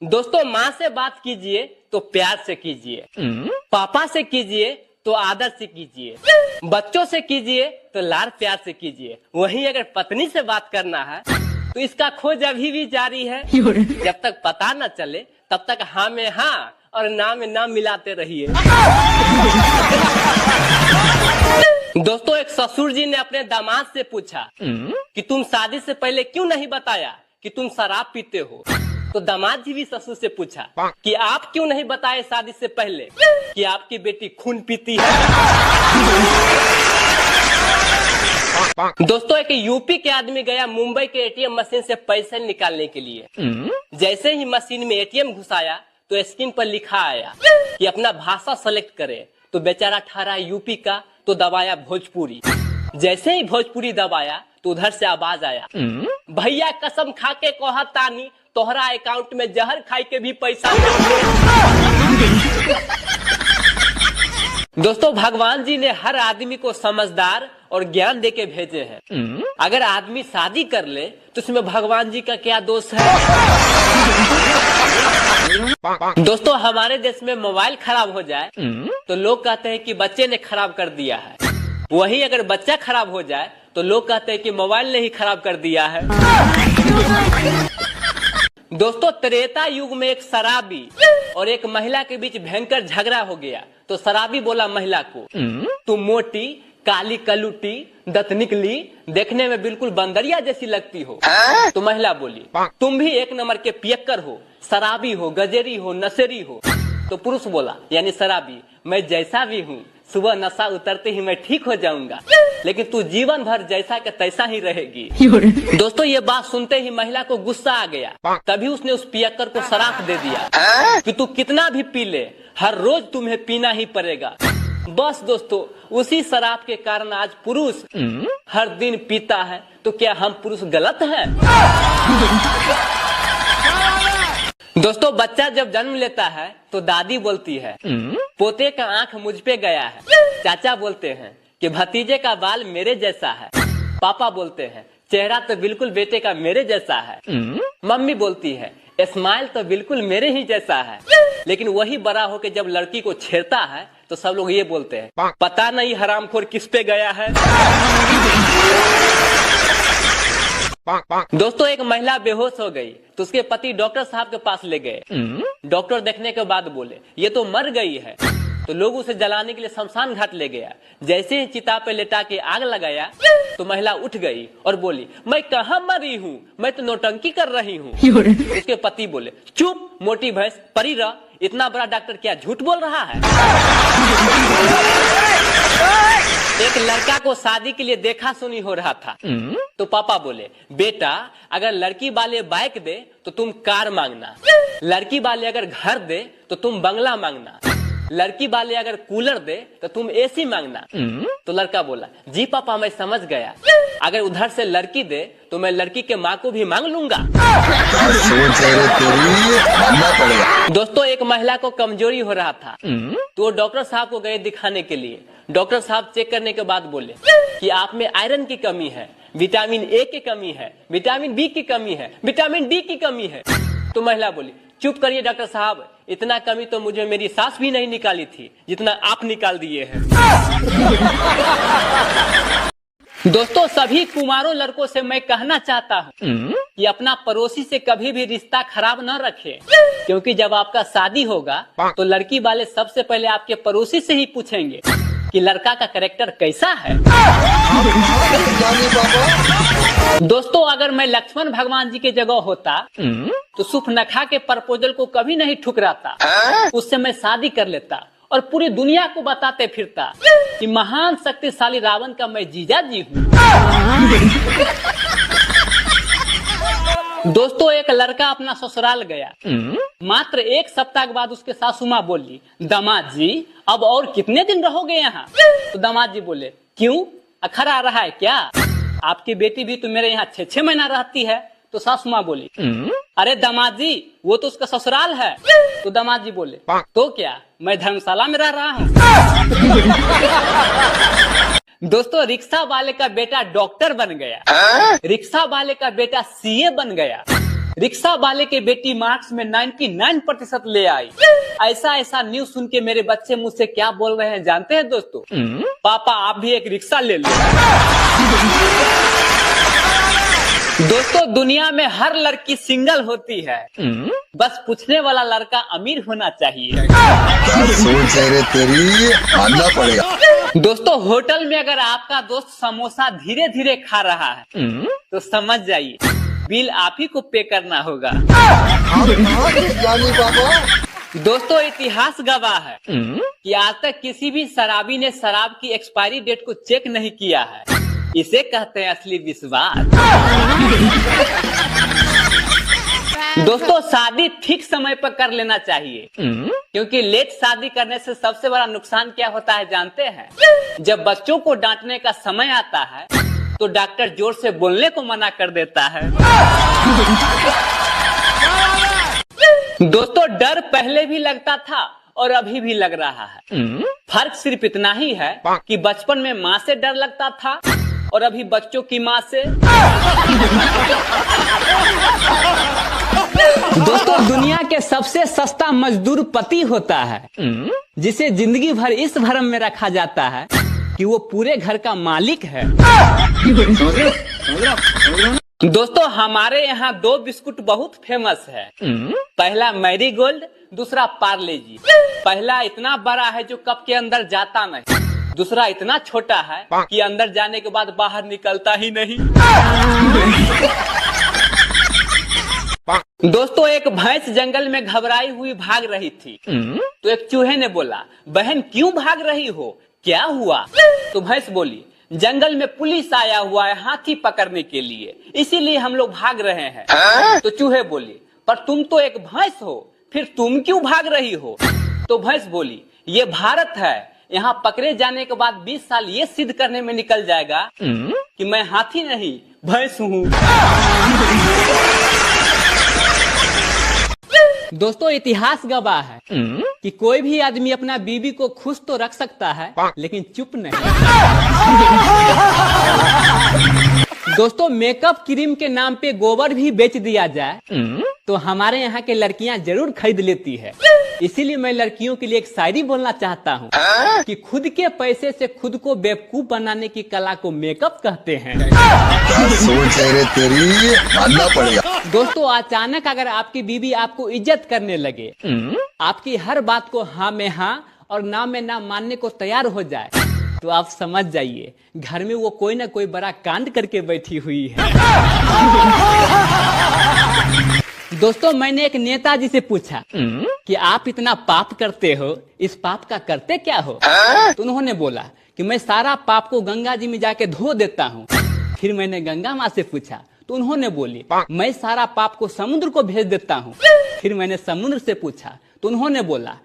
दोस्तों, माँ से बात कीजिए तो प्यार से कीजिए, पापा से कीजिए तो आदर से कीजिए, बच्चों से कीजिए तो लाड़ प्यार से कीजिए। वहीं अगर पत्नी से बात करना है तो इसका खोज अभी भी जारी है। जब तक पता न चले तब तक हाँ में हाँ और ना में ना मिलाते रहिए। दोस्तों, एक ससुर जी ने अपने दामाद से पूछा कि तुम शादी से पहले क्यों नहीं बताया कि तुम शराब पीते हो। तो दामाद जी भी ससुर से पूछा कि आप क्यों नहीं बताए शादी से पहले कि आपकी बेटी खून पीती है। दोस्तों, एक यूपी के आदमी गया मुंबई के एटीएम मशीन से पैसे निकालने के लिए। जैसे ही मशीन में एटीएम घुसाया तो स्क्रीन पर लिखा आया कि अपना भाषा सेलेक्ट करे। तो बेचारा ठहरा यूपी का तो दबाया भोजपुरी। जैसे ही भोजपुरी दबाया तो उधर से आवाज आया, भैया कसम खा के कहतानी तोहरा अकाउंट में जहर खाई के भी पैसा नहीं। दोस्तों, भगवान जी ने हर आदमी को समझदार और ज्ञान दे के भेजे हैं। अगर आदमी शादी कर ले तो उसमें भगवान जी का क्या दोष है। दोस्तों, हमारे देश में मोबाइल खराब हो जाए तो लोग कहते हैं कि बच्चे ने खराब कर दिया है। वही अगर बच्चा खराब हो जाए तो लोग कहते हैं कि मोबाइल ने ही खराब कर दिया है। दोस्तों, त्रेता युग में एक शराबी और एक महिला के बीच भयंकर झगड़ा हो गया। तो शराबी बोला महिला को, तुम मोटी काली कलुटी दत निकली, देखने में बिल्कुल बंदरिया जैसी लगती हो। तो महिला बोली, तुम भी एक नंबर के पियक्कर हो, शराबी हो, गजेरी हो, नशेरी हो। तो पुरुष बोला यानी शराबी, मैं जैसा भी हूँ सुबह नशा उतरते ही मैं ठीक हो जाऊंगा, लेकिन तू जीवन भर जैसा के तैसा ही रहेगी। दोस्तों, ये बात सुनते ही महिला को गुस्सा आ गया। तभी उसने उस पियक्कर को शराप दे दिया कि तू कितना भी पी ले, हर रोज तुम्हें पीना ही पड़ेगा। बस दोस्तों, उसी शराब के कारण आज पुरुष हर दिन पीता है। तो क्या हम पुरुष गलत हैं? दोस्तों, बच्चा जब जन्म लेता है तो दादी बोलती है, पोते का आंख मुझ पे गया है। चाचा बोलते हैं कि भतीजे का बाल मेरे जैसा है। पापा बोलते हैं, चेहरा तो बिल्कुल बेटे का मेरे जैसा है। मम्मी बोलती है, स्माइल तो बिल्कुल मेरे ही जैसा है। लेकिन वही बड़ा होकर जब लड़की को छेड़ता है तो सब लोग ये बोलते हैं, पता नहीं हरामखोर किस पे गया है। दोस्तों, एक महिला बेहोश हो गई तो उसके पति डॉक्टर साहब के पास ले गए। डॉक्टर देखने के बाद बोले, ये तो मर गई है। तो लोग उसे जलाने के लिए शमशान घाट ले गया। जैसे ही चिता पे लेटा के आग लगाया तो महिला उठ गई और बोली, मैं कहाँ मरी हूँ, मैं तो नौटंकी कर रही हूँ। उसके पति बोले, चुप मोटी भैंस, परी रह, इतना बड़ा डॉक्टर क्या झूठ बोल रहा है। एक लड़का को शादी के लिए देखा सुनी हो रहा था। तो पापा बोले, बेटा अगर लड़की वाले बाइक दे तो तुम कार मांगना, लड़की वाले अगर घर दे तो तुम बंगला मांगना, लड़की वाले अगर कूलर दे तो तुम एसी मांगना। तो लड़का बोला, जी पापा मैं समझ गया, अगर उधर से लड़की दे तो मैं लड़की के माँ को भी मांग लूंगा। दोस्तों, एक महिला को कमजोरी हो रहा था तो वो डॉक्टर साहब को गए दिखाने के लिए। डॉक्टर साहब चेक करने के बाद बोले कि आप में आयरन की कमी है, विटामिन ए की कमी है, विटामिन बी की कमी है, विटामिन डी की कमी है। तो महिला बोली, चुप करिए डॉक्टर साहब, इतना कमी तो मुझे मेरी सास भी नहीं निकाली थी जितना आप निकाल दिए हैं। दोस्तों, सभी कुमारों लड़कों से मैं कहना चाहता हूँ कि अपना पड़ोसी से कभी भी रिश्ता खराब न रखें, क्योंकि जब आपका शादी होगा तो लड़की वाले सबसे पहले आपके पड़ोसी से ही पूछेंगे कि लड़का का कैरेक्टर कैसा है। दोस्तों, अगर मैं लक्ष्मण भगवान जी की जगह होता तो सुपनखा के प्रपोजल को कभी नहीं ठुकराता, उससे मैं शादी कर लेता और पूरी दुनिया को बताते फिरता कि महान शक्तिशाली रावण का मैं जीजा जी हूँ। दोस्तों, एक लड़का अपना ससुराल गया। मात्र एक सप्ताह के बाद उसके सासू माँ बोली, दामाद जी अब और कितने दिन रहोगे यहाँ। तो दामाद जी बोले, क्यों अखर आ रहा है क्या, आपकी बेटी भी तो मेरे यहाँ 6-6 महीना रहती है। तो सासू माँ बोली, अरे दामाद जी वो तो उसका ससुराल है। तो दामाद जी बोले, तो क्या मैं धर्मशाला में रह रहा हूँ। दोस्तों, रिक्शा वाले का बेटा डॉक्टर बन गया, रिक्शा वाले का बेटा सीए बन गया, रिक्शा वाले के बेटी मार्क्स में 99% ले आई। ऐसा न्यूज सुन के मेरे बच्चे मुझसे क्या बोल रहे हैं जानते हैं दोस्तों? पापा आप भी एक रिक्शा ले लो। दोस्तों दुनिया में हर लड़की सिंगल होती है, बस पूछने वाला लड़का अमीर होना चाहिए। सोच है रे तेरी, मानना पड़ेगा। दोस्तों होटल में अगर आपका दोस्त समोसा धीरे धीरे खा रहा है तो समझ जाइए बिल आप ही को पे करना होगा। दोस्तों इतिहास गवाह है कि आज तक किसी भी शराबी ने शराब की एक्सपायरी डेट को चेक नहीं किया है। इसे कहते हैं असली विश्वास। दोस्तों शादी ठीक समय पर कर लेना चाहिए, क्योंकि लेट शादी करने से सबसे बड़ा नुकसान क्या होता है जानते हैं? जब बच्चों को डांटने का समय आता है तो डॉक्टर जोर से बोलने को मना कर देता है। दोस्तों डर पहले भी लगता था और अभी भी लग रहा है। फर्क सिर्फ इतना ही है कि बचपन में माँ से डर लगता था और अभी बच्चों की माँ से। दोस्तों दुनिया के सबसे सस्ता मजदूर पति होता है, जिसे जिंदगी भर इस भ्रम में रखा जाता है कि वो पूरे घर का मालिक है। दोस्तों हमारे यहाँ 2 बिस्कुट बहुत फेमस है। पहला मैरी गोल्ड, दूसरा पार्ले जी। पहला इतना बड़ा है जो कप के अंदर जाता नहीं, दूसरा इतना छोटा है कि अंदर जाने के बाद बाहर निकलता ही नहीं। दोस्तों एक भैंस जंगल में घबराई हुई भाग रही थी, तो एक चूहे ने बोला बहन क्यों भाग रही हो, क्या हुआ? तो भैंस बोली जंगल में पुलिस आया हुआ है हाथी पकड़ने के लिए, इसीलिए हम लोग भाग रहे हैं। तो चूहे बोली पर तुम तो एक भैंस हो, फिर तुम क्यों भाग रही हो? तो भैंस बोली ये भारत है, यहाँ पकड़े जाने के बाद 20 साल ये सिद्ध करने में निकल जाएगा कि मैं हाथी नहीं भैंस हूँ। दोस्तों इतिहास गवाह है कि कोई भी आदमी अपना बीवी को खुश तो रख सकता है लेकिन चुप नहीं। दोस्तों मेकअप क्रीम के नाम पे गोबर भी बेच दिया जाए तो हमारे यहाँ के लड़कियां जरूर खरीद लेती है। इसीलिए मैं लड़कियों के लिए एक शायरी बोलना चाहता हूँ कि खुद के पैसे से खुद को बेवकूफ बनाने की कला को मेकअप कहते हैं। सोच है रे तेरी, मानना पड़ेगा। दोस्तों अचानक अगर आपकी बीवी आपको इज्जत करने लगे, आपकी हर बात को हाँ में हाँ और ना में ना मानने को तैयार हो जाए, तो आप समझ जाइए घर में वो कोई ना कोई बड़ा कांड करके बैठी हुई है। दोस्तों मैंने एक नेताजी से पूछा कि आप इतना पाप करते हो, इस पाप का करते क्या हो? तो उन्होंने बोला कि मैं सारा पाप को गंगा जी में जाके धो देता हूँ। फिर मैंने गंगा माँ से पूछा तो उन्होंने बोली मैं सारा पाप को समुद्र को भेज देता हूँ। फिर मैंने समुद्र से पूछा तो उन्होंने बोला